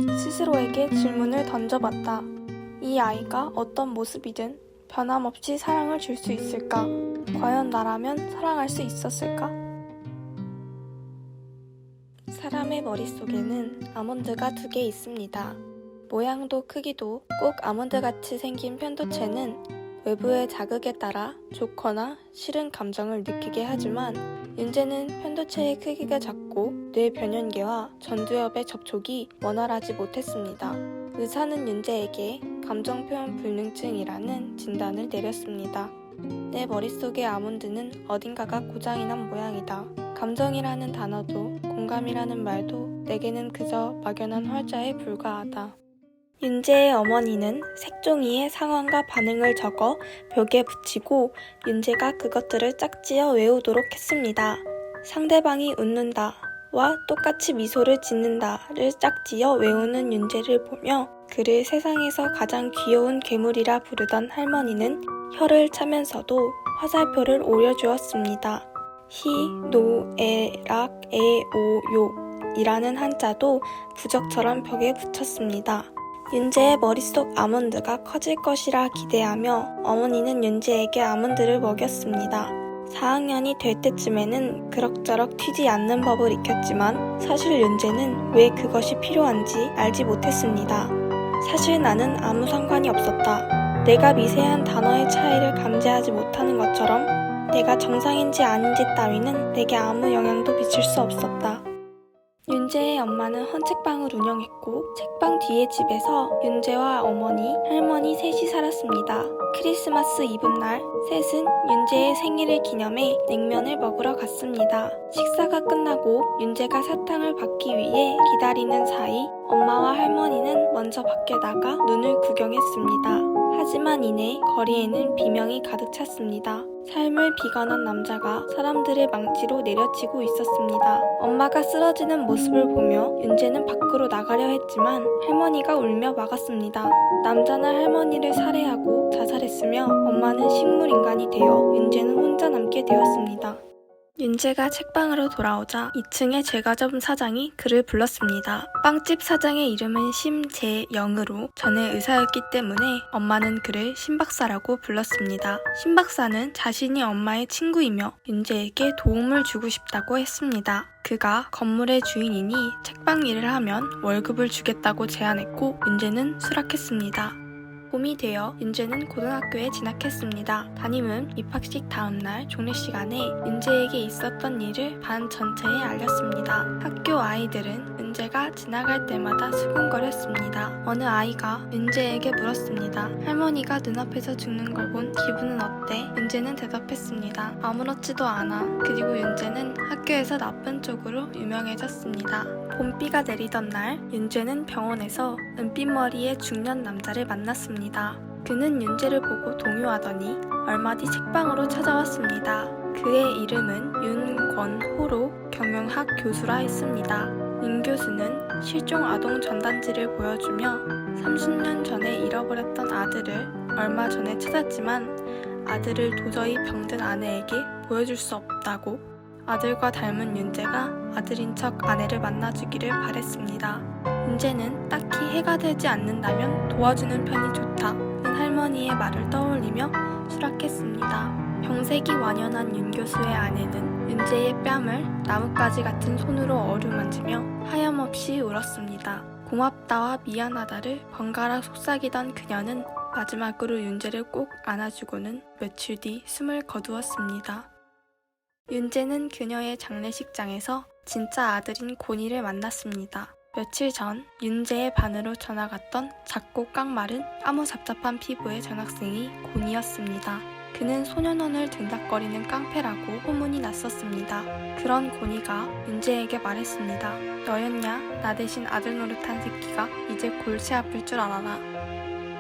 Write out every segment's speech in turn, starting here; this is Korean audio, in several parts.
스스로에게 질문을 던져봤다. 이 아이가 어떤 모습이든 변함없이 사랑을 줄 수 있을까? 과연 나라면 사랑할 수 있었을까? 사람의 머릿속에는 아몬드가 2개 있습니다. 모양도 크기도 꼭 아몬드같이 생긴 편도체는 외부의 자극에 따라 좋거나 싫은 감정을 느끼게 하지만 윤재는 편도체의 크기가 작고 뇌 변연계와 전두엽의 접촉이 원활하지 못했습니다. 의사는 윤재에게 감정표현 불능증이라는 진단을 내렸습니다. 내 머릿속의 아몬드는 어딘가가 고장이 난 모양이다. 감정이라는 단어도 공감이라는 말도 내게는 그저 막연한 활자에 불과하다. 윤재의 어머니는 색종이에 상황과 반응을 적어 벽에 붙이고 윤재가 그것들을 짝지어 외우도록 했습니다. 상대방이 웃는다 와 똑같이 미소를 짓는다를 짝지어 외우는 윤재를 보며 그를 세상에서 가장 귀여운 괴물이라 부르던 할머니는 혀를 차면서도 화살표를 오려주었습니다. 히, 노, 에, 락, 에, 오, 요 이라는 한자도 부적처럼 벽에 붙였습니다. 윤재의 머릿속 아몬드가 커질 것이라 기대하며 어머니는 윤재에게 아몬드를 먹였습니다. 4학년이 될 때쯤에는 그럭저럭 튀지 않는 법을 익혔지만 사실 윤재는 왜 그것이 필요한지 알지 못했습니다. 사실 나는 아무 상관이 없었다. 내가 미세한 단어의 차이를 감지하지 못하는 것처럼 내가 정상인지 아닌지 따위는 내게 아무 영향도 미칠 수 없었다. 윤재의 엄마는 헌책방을 운영했고 책방 뒤의 집에서 윤재와 어머니, 할머니 셋이 살았습니다. 크리스마스 이브날 셋은 윤재의 생일을 기념해 냉면을 먹으러 갔습니다. 식사가 끝나고 윤재가 사탕을 받기 위해 기다리는 사이 엄마와 할머니는 먼저 밖에 나가 눈을 구경했습니다. 하지만 이내 거리에는 비명이 가득 찼습니다. 삶을 비관한 남자가 사람들의 망치로 내려치고 있었습니다. 엄마가 쓰러지는 모습을 보며 윤재는 밖으로 나가려 했지만 할머니가 울며 막았습니다. 남자는 할머니를 살해하고 자살했으며 엄마는 식물인간이 되어 윤재는 혼자 남게 되었습니다. 윤재가 책방으로 돌아오자 2층의 제과점 사장이 그를 불렀습니다. 빵집 사장의 이름은 심재영으로 전에 의사였기 때문에 엄마는 그를 심박사라고 불렀습니다. 심박사는 자신이 엄마의 친구이며 윤재에게 도움을 주고 싶다고 했습니다. 그가 건물의 주인이니 책방 일을 하면 월급을 주겠다고 제안했고 윤재는 수락했습니다. 봄이 되어 윤재는 고등학교에 진학했습니다. 담임은 입학식 다음날 종례시간에 윤재에게 있었던 일을 반 전체에 알렸습니다. 학교 아이들은 윤재가 지나갈 때마다 수근거렸습니다. 어느 아이가 윤재에게 물었습니다. 할머니가 눈앞에서 죽는 걸 본 기분은 어때? 윤재는 대답했습니다. 아무렇지도 않아. 그리고 윤재는 학교에서 나쁜 쪽으로 유명해졌습니다. 봄비가 내리던 날 윤재는 병원에서 은빛머리의 중년 남자를 만났습니다. 그는 윤재를 보고 동요하더니 얼마 뒤 책방으로 찾아왔습니다. 그의 이름은 윤권호로 경영학 교수라 했습니다. 윤 교수는 실종 아동 전단지를 보여주며 30년 전에 잃어버렸던 아들을 얼마 전에 찾았지만 아들을 도저히 병든 아내에게 보여줄 수 없다고 아들과 닮은 윤재가 아들인 척 아내를 만나주기를 바랬습니다. 윤재는 딱히 해가 되지 않는다면 도와주는 편이 좋다는 할머니의 말을 떠올리며 수락했습니다. 병색이 완연한 윤 교수의 아내는 윤재의 뺨을 나뭇가지 같은 손으로 어루만지며 하염없이 울었습니다. 고맙다와 미안하다를 번갈아 속삭이던 그녀는 마지막으로 윤재를 꼭 안아주고는 며칠 뒤 숨을 거두었습니다. 윤재는 그녀의 장례식장에서 진짜 아들인 곤이를 만났습니다. 며칠 전 윤재의 반으로 전학갔던 작고 깡마른 까무잡잡한 피부의 전학생이 곤이었습니다. 그는 소년원을 등닥거리는 깡패라고 소문이 났었습니다. 그런 곤이가 윤재에게 말했습니다. 너였냐? 나 대신 아들 노릇한 새끼가 이제 골치 아플 줄 알아라.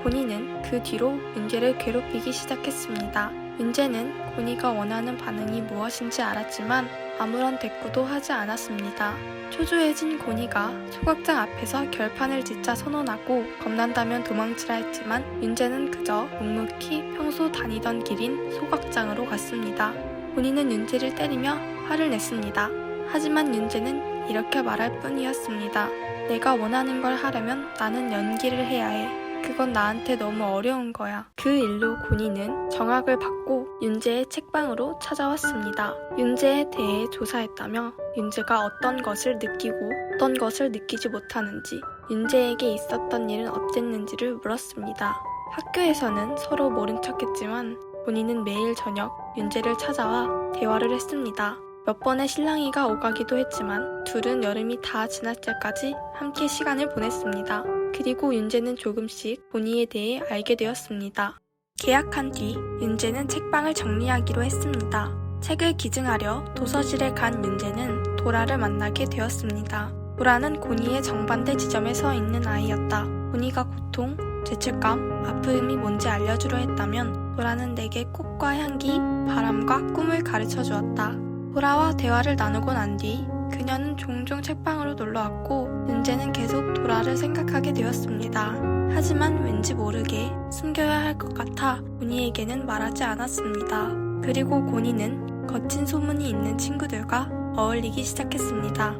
곤이는 그 뒤로 윤재를 괴롭히기 시작했습니다. 윤재는 곤이가 원하는 반응이 무엇인지 알았지만 아무런 대꾸도 하지 않았습니다. 초조해진 곤이가 소각장 앞에서 결판을 짓자 선언하고 겁난다면 도망치라 했지만 윤재는 그저 묵묵히 평소 다니던 길인 소각장으로 갔습니다. 곤이는 윤재를 때리며 화를 냈습니다. 하지만 윤재는 이렇게 말할 뿐이었습니다. 내가 원하는 걸 하려면 나는 연기를 해야 해. 그건 나한테 너무 어려운 거야. 그 일로 고니는 정학을 받고 윤재의 책방으로 찾아왔습니다. 윤재에 대해 조사했다며 윤재가 어떤 것을 느끼고 어떤 것을 느끼지 못하는지, 윤재에게 있었던 일은 어땠는지를 물었습니다. 학교에서는 서로 모른 척했지만 고니는 매일 저녁 윤재를 찾아와 대화를 했습니다. 몇 번의 실랑이가 오가기도 했지만 둘은 여름이 다 지날 때까지 함께 시간을 보냈습니다. 그리고 윤재는 조금씩 고니에 대해 알게 되었습니다. 계약한 뒤 윤재는 책방을 정리하기로 했습니다. 책을 기증하려 도서실에 간 윤재는 도라를 만나게 되었습니다. 도라는 고니의 정반대 지점에 서 있는 아이였다. 고니가 고통, 죄책감, 아픔이 뭔지 알려주려 했다면 도라는 내게 꽃과 향기, 바람과 꿈을 가르쳐 주었다. 도라와 대화를 나누고 난 뒤 그녀는 종종 책방으로 놀러왔고 윤재는 계속 도라를 생각하게 되었습니다. 하지만 왠지 모르게 숨겨야 할 것 같아 고니에게는 말하지 않았습니다. 그리고 고니는 거친 소문이 있는 친구들과 어울리기 시작했습니다.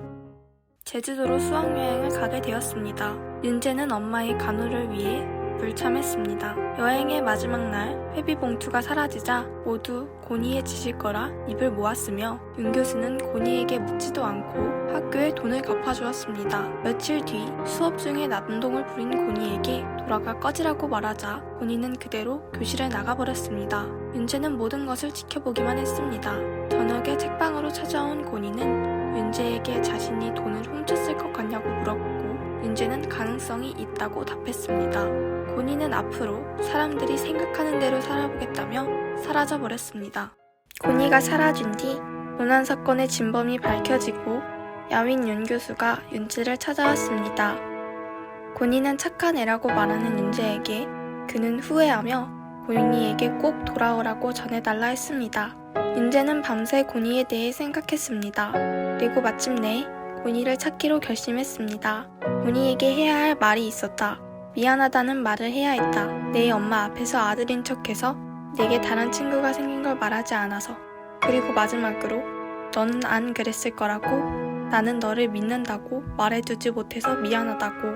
제주도로 수학여행을 가게 되었습니다. 윤재는 엄마의 간호를 위해 불참했습니다. 여행의 마지막 날 회비봉투가 사라지자 모두 고니의 짓일 거라 입을 모았으며 윤 교수는 고니에게 묻지도 않고 학교에 돈을 갚아주었습니다. 며칠 뒤 수업 중에 난동을 부린 고니에게 도라가 꺼지라고 말하자 고니는 그대로 교실에 나가버렸습니다. 윤재는 모든 것을 지켜보기만 했습니다. 저녁에 책방으로 찾아온 고니는 윤재에게 자신이 돈을 훔쳤을 것 같냐고 물었고 윤재는 가능성이 있다고 답했습니다. 고니는 앞으로 사람들이 생각하는 대로 살아보겠다며 사라져버렸습니다. 고니가 사라진 뒤 도난 사건의 진범이 밝혀지고 야윈 윤 교수가 윤재를 찾아왔습니다. 고니는 착한 애라고 말하는 윤재에게 그는 후회하며 고니에게 꼭 돌아오라고 전해달라 했습니다. 윤재는 밤새 고니에 대해 생각했습니다. 그리고 마침내 고니를 찾기로 결심했습니다. 고니에게 해야 할 말이 있었다. 미안하다는 말을 해야 했다. 내 엄마 앞에서 아들인 척해서 내게 다른 친구가 생긴 걸 말하지 않아서. 그리고 마지막으로 너는 안 그랬을 거라고, 나는 너를 믿는다고 말해주지 못해서 미안하다고.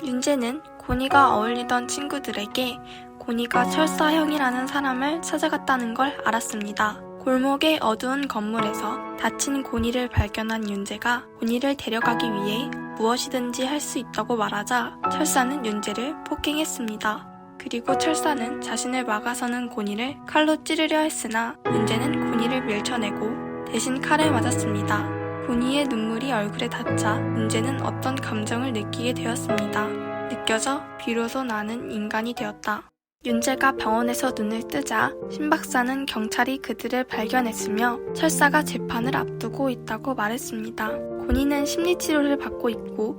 윤재는 고니가 어울리던 친구들에게 고니가 철사 형이라는 사람을 찾아갔다는 걸 알았습니다. 골목의 어두운 건물에서 다친 고니를 발견한 윤재가 고니를 데려가기 위해 무엇이든지 할 수 있다고 말하자 철사는 윤재를 폭행했습니다. 그리고 철사는 자신을 막아서는 고니를 칼로 찌르려 했으나 윤재는 고니를 밀쳐내고 대신 칼을 맞았습니다. 고니의 눈물이 얼굴에 닿자 윤재는 어떤 감정을 느끼게 되었습니다. 느껴져 비로소 나는 인간이 되었다. 윤재가 병원에서 눈을 뜨자 신 박사는 경찰이 그들을 발견했으며 철사가 재판을 앞두고 있다고 말했습니다. 고니는 심리치료를 받고 있고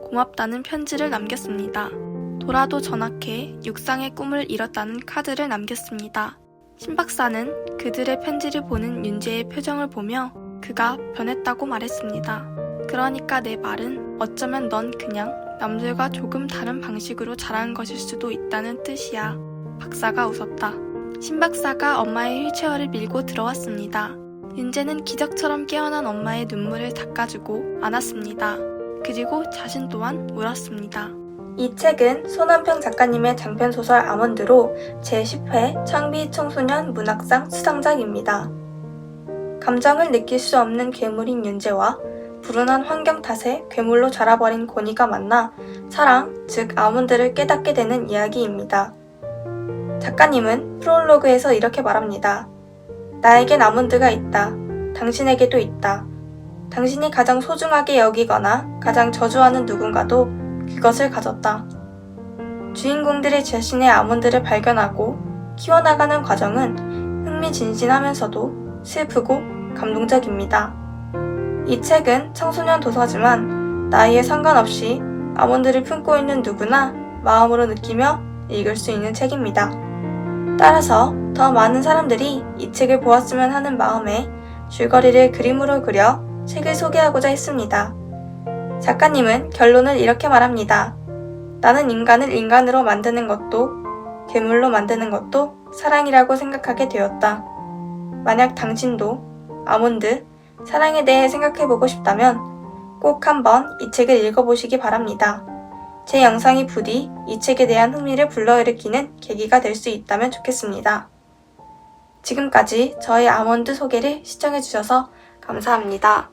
고맙다는 편지를 남겼습니다. 도라도 전학해 육상의 꿈을 이뤘다는 카드를 남겼습니다. 신 박사는 그들의 편지를 보는 윤재의 표정을 보며 그가 변했다고 말했습니다. 그러니까 내 말은 어쩌면 넌 그냥 남들과 조금 다른 방식으로 자란 것일 수도 있다는 뜻이야. 박사가 웃었다. 신 박사가 엄마의 휠체어를 밀고 들어왔습니다. 윤재는 기적처럼 깨어난 엄마의 눈물을 닦아주고 안았습니다. 그리고 자신 또한 울었습니다. 이 책은 손한평 작가님의 장편소설 아몬드로 제10회 창비 청소년 문학상 수상작입니다. 감정을 느낄 수 없는 괴물인 윤재와 불운한 환경 탓에 괴물로 자라버린 고니가 만나 사랑, 즉 아몬드를 깨닫게 되는 이야기입니다. 작가님은 프롤로그에서 이렇게 말합니다. 나에겐 아몬드가 있다. 당신에게도 있다. 당신이 가장 소중하게 여기거나 가장 저주하는 누군가도 그것을 가졌다. 주인공들이 자신의 아몬드를 발견하고 키워나가는 과정은 흥미진진하면서도 슬프고 감동적입니다. 이 책은 청소년 도서지만 나이에 상관없이 아몬드를 품고 있는 누구나 마음으로 느끼며 읽을 수 있는 책입니다. 따라서 더 많은 사람들이 이 책을 보았으면 하는 마음에 줄거리를 그림으로 그려 책을 소개하고자 했습니다. 작가님은 결론을 이렇게 말합니다. 나는 인간을 인간으로 만드는 것도 괴물로 만드는 것도 사랑이라고 생각하게 되었다. 만약 당신도 아몬드, 사랑에 대해 생각해보고 싶다면 꼭 한번 이 책을 읽어보시기 바랍니다. 제 영상이 부디 이 책에 대한 흥미를 불러일으키는 계기가 될 수 있다면 좋겠습니다. 지금까지 저의 아몬드 소개를 시청해주셔서 감사합니다.